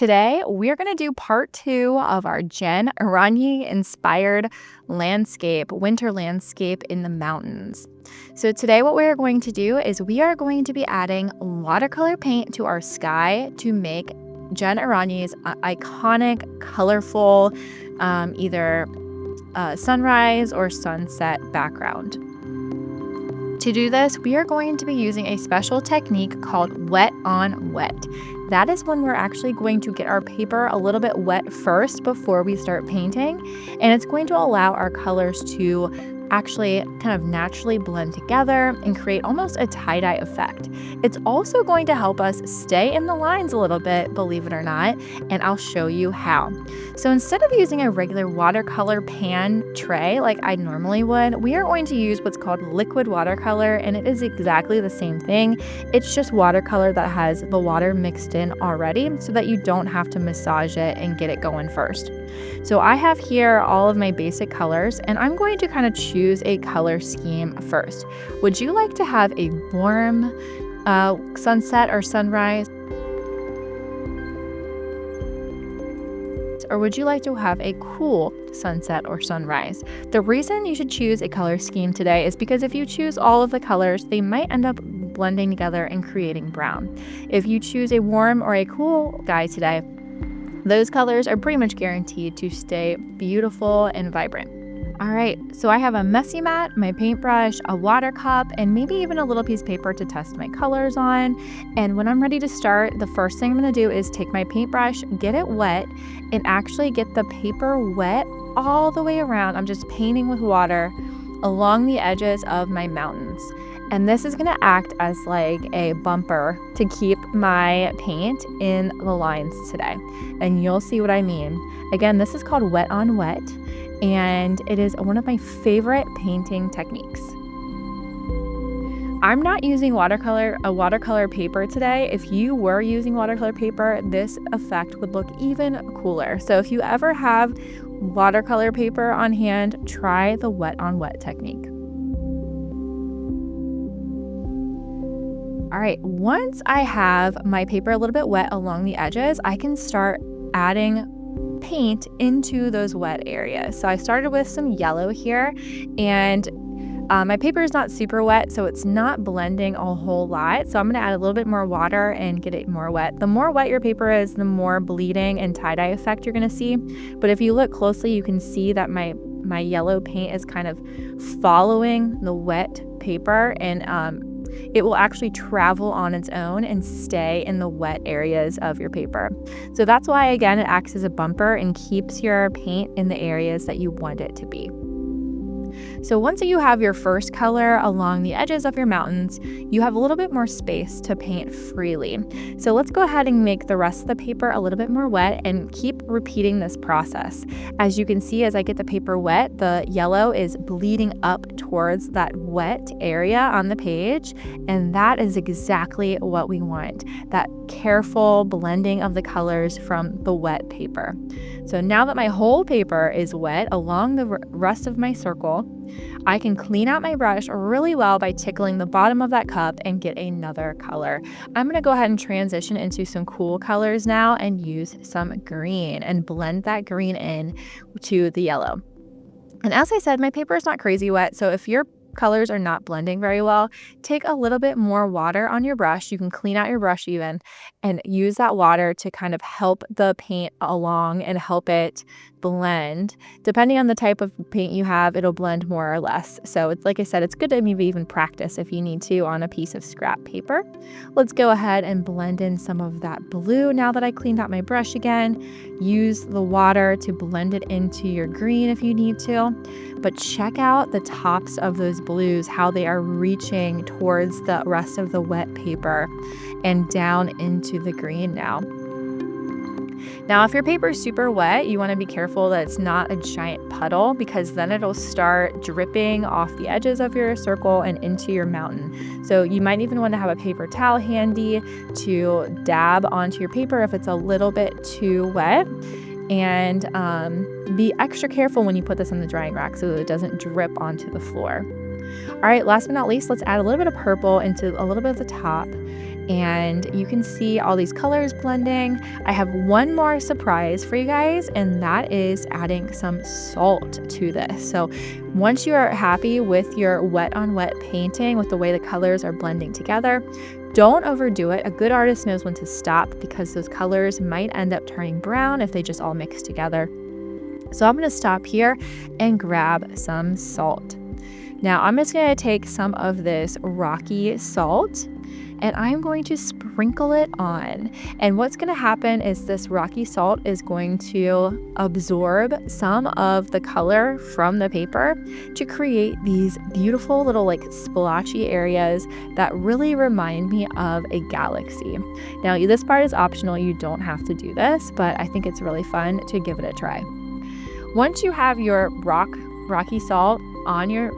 Today, we're going to do part 2 of our Jen Aranyi-inspired winter landscape in the mountains. So today what we're going to do is we are going to be adding watercolor paint to our sky to make Jen Aranyi's iconic, colorful, either sunrise or sunset background. To do this, we are going to be using a special technique called wet on wet. That is when we're actually going to get our paper a little bit wet first before we start painting, and it's going to allow our colors to actually kind of naturally blend together and create almost a tie-dye effect. It's also going to help us stay in the lines a little bit, believe it or not, and I'll show you how. So instead of using a regular watercolor pan tray like I normally would, we are going to use what's called liquid watercolor, and it is exactly the same thing. It's just watercolor that has the water mixed in already so that you don't have to massage it and get it going first. So I have here all of my basic colors, and I'm going to kind of choose a color scheme first. Would you like to have a warm sunset or sunrise? Or would you like to have a cool sunset or sunrise? The reason you should choose a color scheme today is because if you choose all of the colors, they might end up blending together and creating brown. If you choose a warm or a cool sky today, those colors are pretty much guaranteed to stay beautiful and vibrant. All right, so I have a messy mat, my paintbrush, a water cup, and maybe even a little piece of paper to test my colors on. And when I'm ready to start, the first thing I'm gonna do is take my paintbrush, get it wet, and actually get the paper wet all the way around. I'm just painting with water along the edges of my mountains. And this is gonna act as like a bumper to keep my paint in the lines today. And you'll see what I mean. Again, this is called wet on wet, and it is one of my favorite painting techniques. I'm not using a watercolor paper today. If you were using watercolor paper, this effect would look even cooler. So if you ever have watercolor paper on hand, try the wet on wet technique. All right, once I have my paper a little bit wet along the edges, I can start adding paint into those wet areas. So I started with some yellow here, and my paper is not super wet, so it's not blending a whole lot. So I'm gonna add a little bit more water and get it more wet. The more wet your paper is, the more bleeding and tie-dye effect you're gonna see. But if you look closely, you can see that my yellow paint is kind of following the wet paper, and it will actually travel on its own and stay in the wet areas of your paper. So that's why, again, it acts as a bumper and keeps your paint in the areas that you want it to be. So once you have your first color along the edges of your mountains, you have a little bit more space to paint freely. So let's go ahead and make the rest of the paper a little bit more wet and keep repeating this process. As you can see, as I get the paper wet, the yellow is bleeding up towards that wet area on the page, and that is exactly what we want, that careful blending of the colors from the wet paper. So now that my whole paper is wet along the rest of my circle, I can clean out my brush really well by tickling the bottom of that cup and get another color. I'm going to go ahead and transition into some cool colors now and use some green and blend that green in to the yellow. And as I said, my paper is not crazy wet, so if your colors are not blending very well, take a little bit more water on your brush. You can clean out your brush even and use that water to kind of help the paint along and help it blend. Depending on the type of paint you have, it'll blend more or less. So it's like I said, it's good to maybe even practice if you need to on a piece of scrap paper. Let's go ahead and blend in some of that blue now that I cleaned out my brush again. Use the water to blend it into your green if you need to. But check out the tops of those blues, how they are reaching towards the rest of the wet paper and down into the green now. Now, if your paper is super wet, you want to be careful that it's not a giant puddle, because then it'll start dripping off the edges of your circle and into your mountain. So you might even want to have a paper towel handy to dab onto your paper if it's a little bit too wet. And be extra careful when you put this on the drying rack so that it doesn't drip onto the floor. All right, last but not least, let's add a little bit of purple into a little bit of the top. and you can see all these colors blending. I have one more surprise for you guys, and that is adding some salt to this. So once you are happy with your wet on wet painting, with the way the colors are blending together, don't overdo it. A good artist knows when to stop because those colors might end up turning brown if they just all mix together. So I'm going to stop here and grab some salt. Now I'm just going to take some of this rocky salt and I'm going to sprinkle it on. And what's going to happen is this rocky salt is going to absorb some of the color from the paper to create these beautiful little like splotchy areas that really remind me of a galaxy. Now this part is optional, you don't have to do this, but I think it's really fun to give it a try. Once you have your rocky salt on your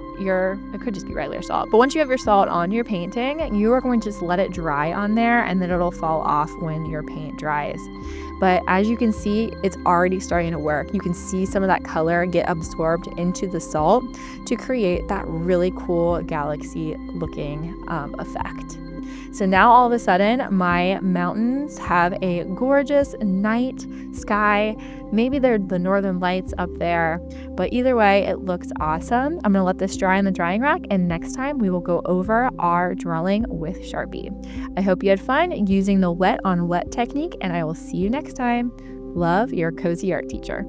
it could just be regular salt, but once you have your salt on your painting, you are going to just let it dry on there, and then it'll fall off when your paint dries. But as you can see, it's already starting to work. You can see some of that color get absorbed into the salt to create that really cool galaxy looking effect. So now all of a sudden, my mountains have a gorgeous night sky. Maybe they're the northern lights up there, but either way, it looks awesome. I'm gonna let this dry in the drying rack, and next time we will go over our drawing with Sharpie. I hope you had fun using the wet on wet technique, and I will see you next time. Love, your cozy art teacher.